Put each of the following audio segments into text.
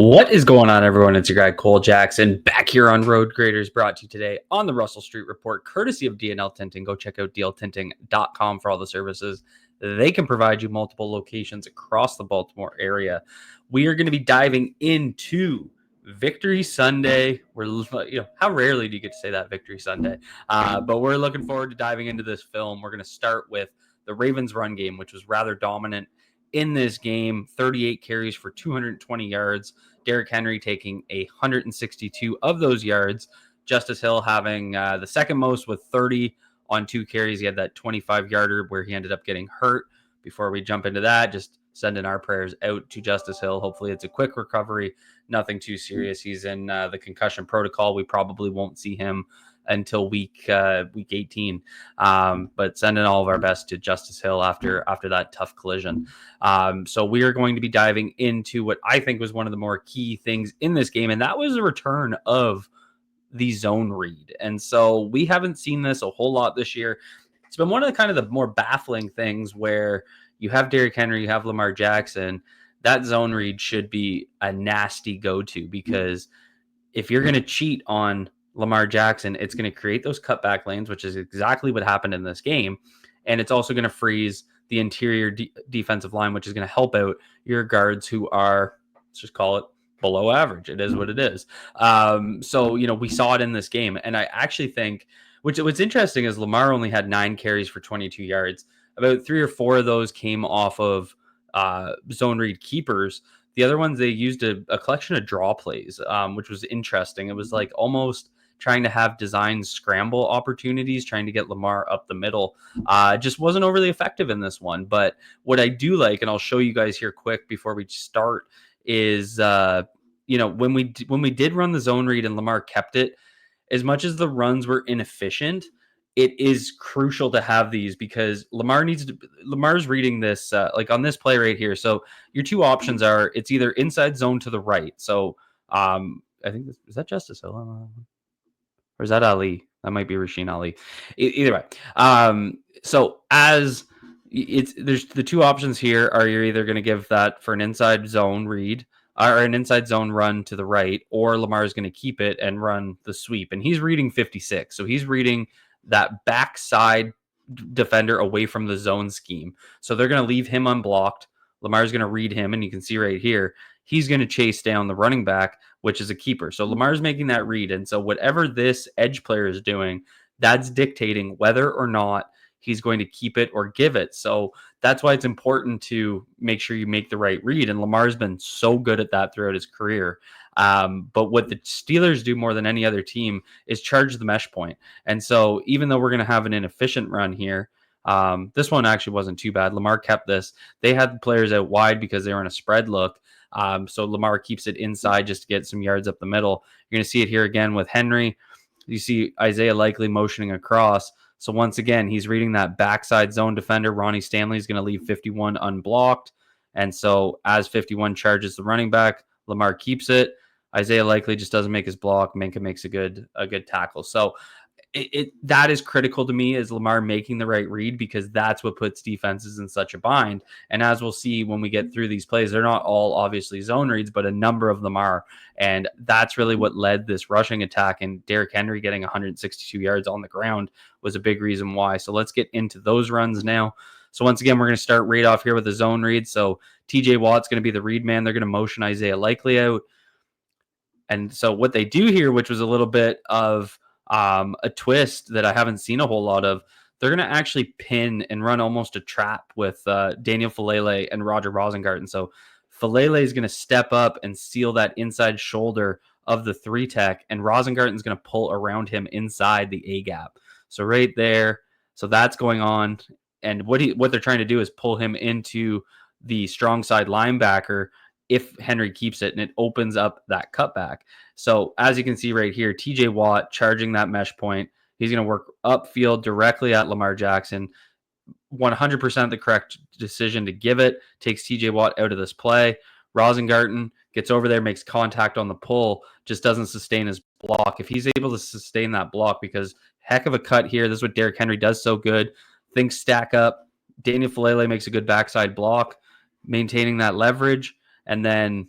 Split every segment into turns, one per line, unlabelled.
What is going on, everyone? It's your guy, Cole Jackson, back here on Road Graders, brought to you today on the Russell Street Report, courtesy of DNL Tinting. Go check out dltinting.com for all the services. They can provide you multiple locations across the Baltimore area. We are going to be diving into Victory Sunday. How rarely do you get to say that, Victory Sunday? But we're looking forward to diving into this film. We're going to start with the Ravens run game, which was rather dominant in this game. 38 carries for 220 yards. Derrick Henry taking 162 of those yards. Justice Hill having the second most with 30 on 2 carries. He had that 25-yarder where he ended up getting hurt. Before we jump into that, just sending our prayers out to Justice Hill. Hopefully it's a quick recovery. Nothing too serious. He's in the concussion protocol. We probably won't see him until week 18. But sending all of our best to Justice Hill after that tough collision. So we are going to be diving into what I think was one of the more key things in this game, and that was the return of the zone read. And so we haven't seen this a whole lot this year. It's been one of the kind of the more baffling things where you have Derrick Henry, you have Lamar Jackson. That zone read should be a nasty go-to, because if you're going to cheat on Lamar Jackson, it's going to create those cutback lanes, which is exactly what happened in this game. And it's also going to freeze the interior defensive line, which is going to help out your guards who are, let's just call it, below average. It is what it is. So, we saw it in this game. And I actually think, what's interesting is Lamar only had 9 carries for 22 yards. About 3 or 4 of those came off of zone read keepers. The other ones, they used a collection of draw plays, which was interesting. It was like almost trying to have design scramble opportunities, trying to get Lamar up the middle. Just wasn't overly effective in this one. But what I do like, and I'll show you guys here quick before we start, is when we did run the zone read and Lamar kept it, as much as the runs were inefficient, it is crucial to have these, because Lamar's reading this like on this play right here. So your two options are, it's either inside zone to the right. So I think is that Justice Hill, or is that Ali? That might be Rasheen Ali. Either way. So as there's the two options here are, you're either going to give that for an inside zone read or an inside zone run to the right, or Lamar is going to keep it and run the sweep. And he's reading 56. So he's reading that backside defender away from the zone scheme. So they're going to leave him unblocked. Lamar's going to read him, and you can see right here, he's going to chase down the running back, which is a keeper. So Lamar's making that read. And so whatever this edge player is doing, that's dictating whether or not he's going to keep it or give it. So that's why it's important to make sure you make the right read. And Lamar's been so good at that throughout his career. But what the Steelers do more than any other team is charge the mesh point. And so even though we're going to have an inefficient run here, this one actually wasn't too bad. Lamar kept this. They had players out wide because they were in a spread look. So Lamar keeps it inside just to get some yards up the middle. You're going to see it here again with Henry. You see Isaiah Likely motioning across. So once again, he's reading that backside zone defender. Ronnie Stanley is going to leave 51 unblocked. And so as 51 charges the running back, Lamar keeps it. Isaiah Likely just doesn't make his block. Minka makes a good tackle. So that is critical to me, is Lamar making the right read, because that's what puts defenses in such a bind. And as we'll see when we get through these plays, they're not all obviously zone reads, but a number of them are. And that's really what led this rushing attack. And Derrick Henry getting 162 yards on the ground was a big reason why. So let's get into those runs now. So once again, we're going to start right off here with the zone read. So TJ Watt's going to be the read man. They're going to motion Isaiah Likely out. And so what they do here, which was a little bit of a twist that I haven't seen a whole lot of, they're going to actually pin and run almost a trap with Daniel Falele and Roger Rosengarten. So Falele is going to step up and seal that inside shoulder of the 3-tech, and Rosengarten is going to pull around him inside the A-gap. So right there, so that's going on. And what they're trying to do is pull him into the strong side linebacker if Henry keeps it, and it opens up that cutback. So as you can see right here, TJ Watt charging that mesh point. He's going to work upfield directly at Lamar Jackson. 100% the correct decision to give it. Takes TJ Watt out of this play. Rosengarten gets over there, makes contact on the pull, just doesn't sustain his block. If he's able to sustain that block, because heck of a cut here. This is what Derrick Henry does so good. Things stack up. Daniel Falele makes a good backside block, maintaining that leverage. And then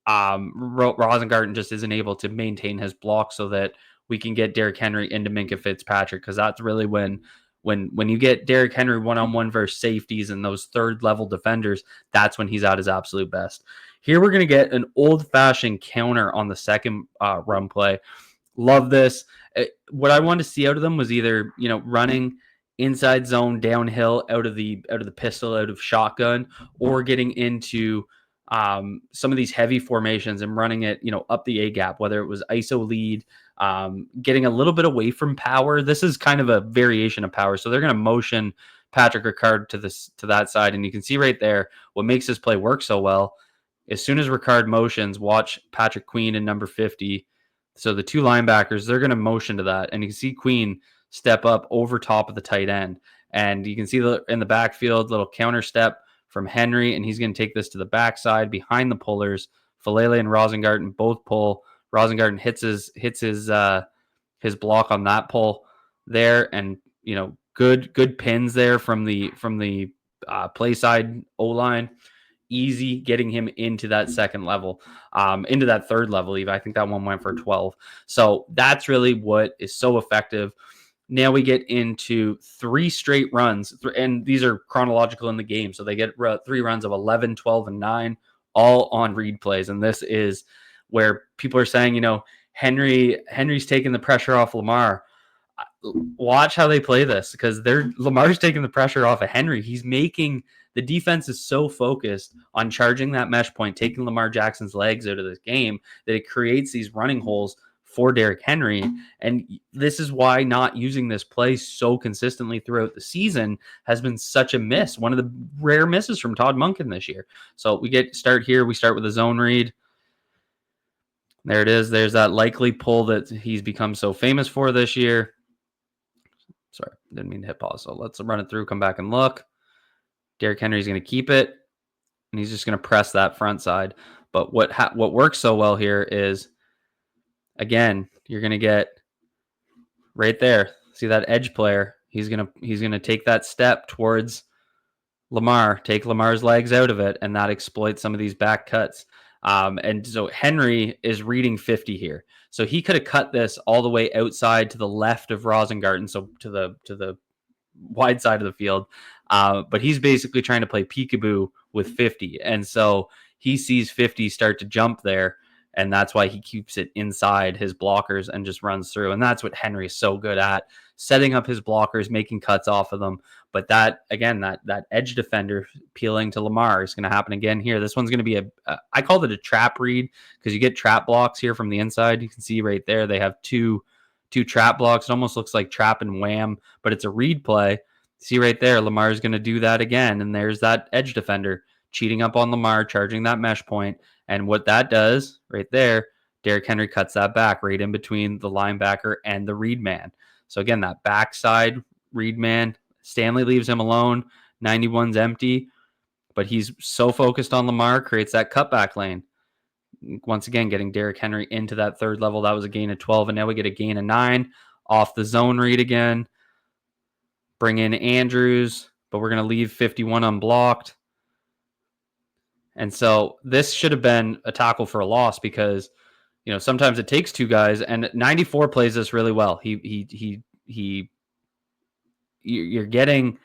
Rosengarten just isn't able to maintain his block so that we can get Derrick Henry into Minkah Fitzpatrick, because that's really when you get Derrick Henry one-on-one versus safeties and those third level defenders, that's when he's at his absolute best. Here we're going to get an old-fashioned counter on the second run play. Love this. What I wanted to see out of them was either, running inside zone downhill out of the pistol, out of shotgun, or getting into some of these heavy formations and running it, up the A gap, whether it was ISO lead, getting a little bit away from power. This is kind of a variation of power. So they're going to motion Patrick Ricard to that side. And you can see right there what makes this play work so well. As soon as Ricard motions, watch Patrick Queen in number 50. So the two linebackers, they're going to motion to that. And you can see Queen step up over top of the tight end. And you can see in the backfield, little counter step from Henry, and he's going to take this to the backside behind the pullers. Falele and Rosengarten both pull. Rosengarten hits his block on that pull there, and good pins there from the play side O line. Easy getting him into that second level, into that third level even. I think that one went for 12. So that's really what is so effective. Now we get into 3 straight runs, and these are chronological in the game. So they get 3 runs of 11, 12, and 9, all on read plays. And this is where people are saying, Henry's taking the pressure off Lamar. Watch how they play this, because Lamar's taking the pressure off of Henry. He's making the defense is so focused on charging that mesh point, taking Lamar Jackson's legs out of this game, that it creates these running holes for Derrick Henry. And this is why not using this play so consistently throughout the season has been such a miss. One of the rare misses from Todd Monken this year. So we start here. We start with a zone read. There it is. There's that likely pull that he's become so famous for this year. Sorry, didn't mean to hit pause. So let's run it through, come back and look. Derrick Henry's going to keep it, and he's just going to press that front side. But what works so well here is, again, you're going to get right there. See that edge player? He's going to take that step towards Lamar, take Lamar's legs out of it, and that exploits some of these back cuts. And so Henry is reading 50 here. So he could have cut this all the way outside to the left of Rosengarten, so to the wide side of the field. But he's basically trying to play peekaboo with 50. And so he sees 50 start to jump there, and that's why he keeps it inside his blockers and just runs through. And that's what Henry is so good at, setting up his blockers, making cuts off of them. But that edge defender peeling to Lamar is going to happen again here. This one's going to be I called it a trap read, because you get trap blocks here from the inside. You can see right there they have two trap blocks. It almost looks like trap and wham, but it's a read play. See right there, Lamar's going to do that again. And there's that edge defender cheating up on Lamar, charging that mesh point. And what that does right there, Derrick Henry cuts that back right in between the linebacker and the read man. So again, that backside read man, Stanley leaves him alone. 91's empty, but he's so focused on Lamar, creates that cutback lane. Once again, getting Derrick Henry into that third level. That was a gain of 12, and now we get a gain of 9 off the zone read again. Bring in Andrews, but we're going to leave 51 unblocked. And so this should have been a tackle for a loss, because sometimes it takes 2 guys, and 94 plays this really well. You're getting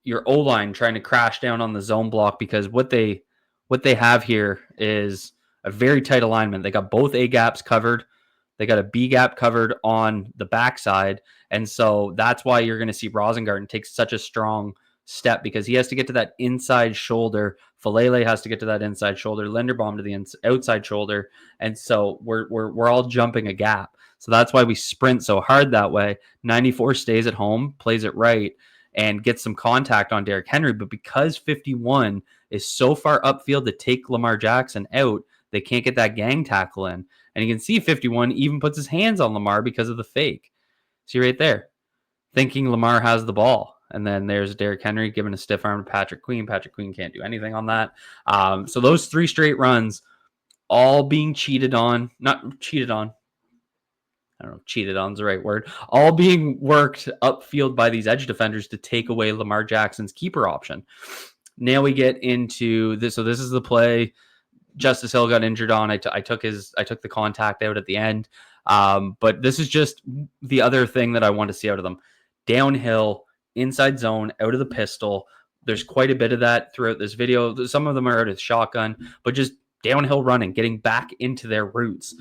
your O-line trying to crash down on the zone block, because what they have here is a very tight alignment. They got both A gaps covered. They got a B gap covered on the backside. And so that's why you're going to see Rosengarten take such a strong step, because he has to get to that inside shoulder. Falele has to get to that inside shoulder. Linderbaum to the outside shoulder. And so we're all jumping a gap. So that's why we sprint so hard that way. 94 stays at home, plays it right, and gets some contact on Derrick Henry. But because 51 is so far upfield to take Lamar Jackson out, they can't get that gang tackle in. And you can see 51 even puts his hands on Lamar because of the fake. See right there, thinking Lamar has the ball. And then there's Derrick Henry giving a stiff arm to Patrick Queen. Patrick Queen can't do anything on that. So those 3 straight runs, all being cheated on. Not cheated on. I don't know if cheated on is the right word. All being worked upfield by these edge defenders to take away Lamar Jackson's keeper option. Now we get into this. So this is the play. Justice Hill got injured on. I took the contact out at the end. But this is just the other thing that I want to see out of them. Downhill, inside zone, out of the pistol. There's quite a bit of that throughout this video. Some of them are out of shotgun, but just downhill running, getting back into their roots.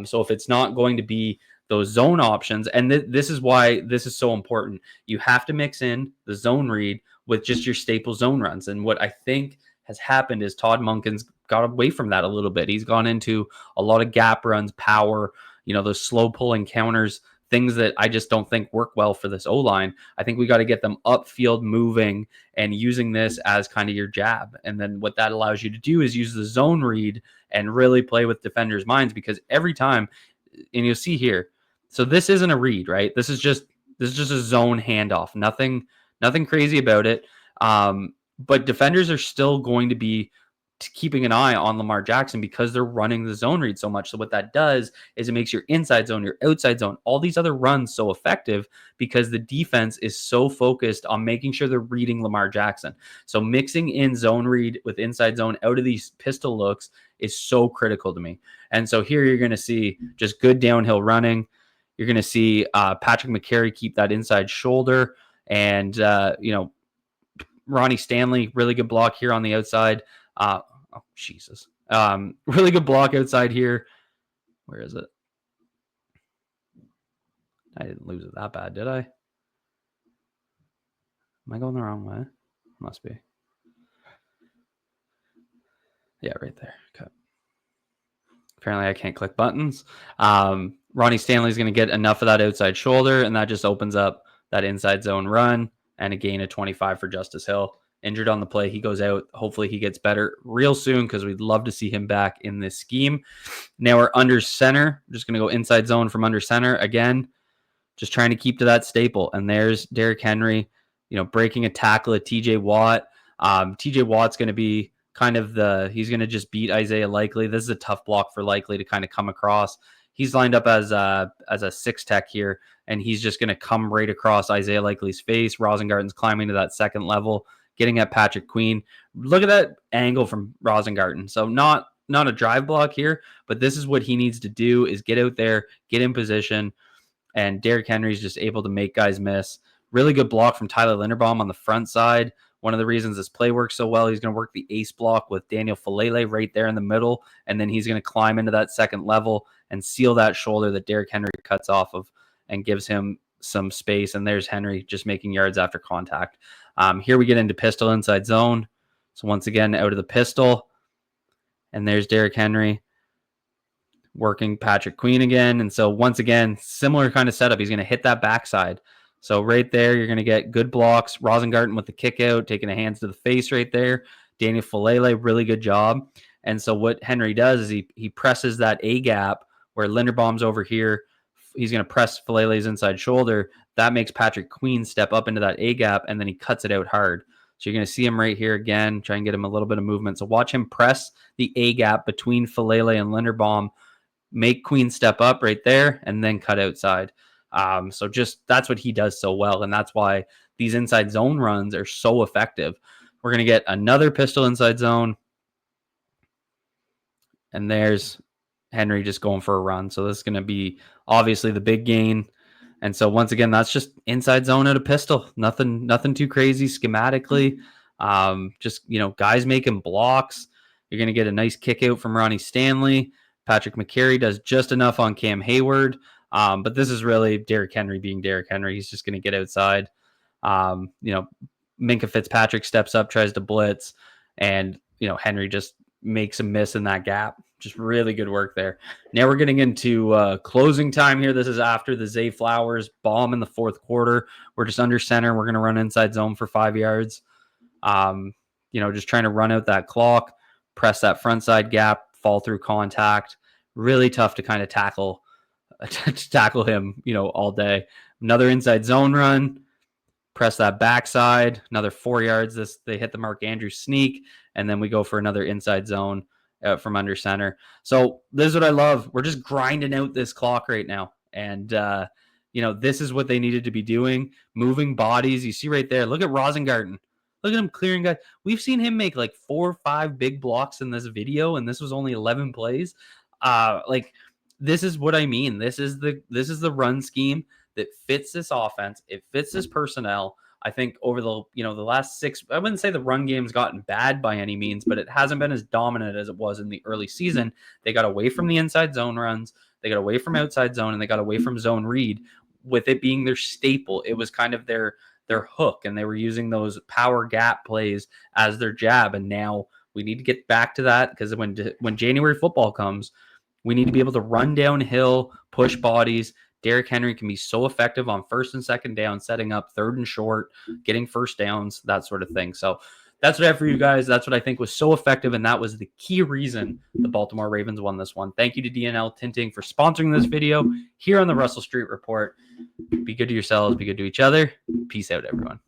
So if it's not going to be those zone options, and this is why this is so important, you have to mix in the zone read with just your staple zone runs. And what I think has happened is Todd Monken's got away from that a little bit. He's gone into a lot of gap runs, power, those slow pulling counters, things that I just don't think work well for this O-line. I think we got to get them upfield moving and using this as kind of your jab. And then what that allows you to do is use the zone read and really play with defenders' minds, because every time, and you'll see here, so this isn't a read, right? This is just a zone handoff. Nothing crazy about it. But defenders are still going to be keeping an eye on Lamar Jackson because they're running the zone read so much. So what that does is it makes your inside zone, your outside zone, all these other runs so effective because the defense is so focused on making sure they're reading Lamar Jackson. So mixing in zone read with inside zone out of these pistol looks is so critical to me. And so here you're going to see just good downhill running. You're going to see Patrick McCary keep that inside shoulder, and Ronnie Stanley, really good block here on the outside. Jesus. Really good block outside here. Where is it? I didn't lose it that bad, did I? Am I going the wrong way? Must be. Yeah, right there. Okay. Apparently I can't click buttons. Ronnie Stanley's going to get enough of that outside shoulder, and that just opens up that inside zone run and a gain of 25 for Justice Hill. Injured on the play. He goes out. Hopefully he gets better real soon because we'd love to see him back in this scheme. Now we're under center. I'm just going to go inside zone from under center. Again, just trying to keep to that staple. And there's Derrick Henry, breaking a tackle at TJ Watt. TJ Watt's going to be kind of he's going to just beat Isaiah Likely. This is a tough block for Likely to kind of come across. He's lined up as a 6-tech here, and he's just going to come right across Isaiah Likely's face. Rosengarten's climbing to that second level, getting at Patrick Queen. Look at that angle from Rosengarten. So not a drive block here, but this is what he needs to do is get out there, get in position, and Derrick Henry's just able to make guys miss. Really good block from Tyler Linderbaum on the front side. One of the reasons this play works so well, he's going to work the ace block with Daniel Falele right there in the middle, and then he's going to climb into that second level and seal that shoulder that Derrick Henry cuts off of and gives him some space. And there's Henry just making yards after contact. Here we get into pistol inside zone. So once again, out of the pistol. And there's Derrick Henry working Patrick Queen again. And so once again, similar kind of setup. He's going to hit that backside. So right there, you're going to get good blocks. Rosengarten with the kick out, taking a hands to the face right there. Daniel Falele, really good job. And so what Henry does is he presses that A gap where Linderbaum's over here. He's going to press Falele's inside shoulder. That makes Patrick Queen step up into that A gap, and then he cuts it out hard. So you're going to see him right here again, try and get him a little bit of movement. So watch him press the A gap between Falele and Linderbaum, make Queen step up right there, and then cut outside. So just that's what he does so well, and that's why these inside zone runs are so effective. We're going to get another pistol inside zone, and there's Henry just going for a run. So this is going to be obviously the big gain. And so once again, that's just inside zone at a pistol. Nothing too crazy schematically. Just, guys making blocks. You're going to get a nice kick out from Ronnie Stanley. Patrick McCary does just enough on Cam Hayward. But this is really Derrick Henry being Derrick Henry. He's just going to get outside. Minkah Fitzpatrick steps up, tries to blitz, and, Henry just makes a miss in that gap. Just really good work there. Now we're getting into closing time here. This is after the Zay Flowers bomb in the fourth quarter. We're just under center. We're going to run inside zone for 5 yards. Just trying to run out that clock, press that front side gap, fall through contact. Really tough to kind of tackle him, all day. Another inside zone run, press that backside, another 4 yards. They hit the Mark Andrews sneak, and then we go for another inside zone from under center. So this is what I love. We're just grinding out this clock right now. And, this is what they needed to be doing. Moving bodies. You see right there, look at Rosengarten. Look at him clearing guys. We've seen him make like 4 or 5 big blocks in this video, and this was only 11 plays. Like this is what I mean. This is the run scheme that fits this offense. It fits this personnel. I think over the last 6, I wouldn't say the run game's gotten bad by any means, but it hasn't been as dominant as it was in the early season. They got away from the inside zone runs, they got away from outside zone, and they got away from zone read, with it being their staple. It was kind of their hook, and they were using those power gap plays as their jab. And now we need to get back to that, because when January football comes, we need to be able to run downhill, push bodies. Derrick Henry can be so effective on first and second down, setting up third and short, getting first downs, that sort of thing. So that's what I have for you guys. That's what I think was so effective, and that was the key reason the Baltimore Ravens won this one. Thank you to DNL Tinting for sponsoring this video here on the Russell Street Report. Be good to yourselves. Be good to each other. Peace out, everyone.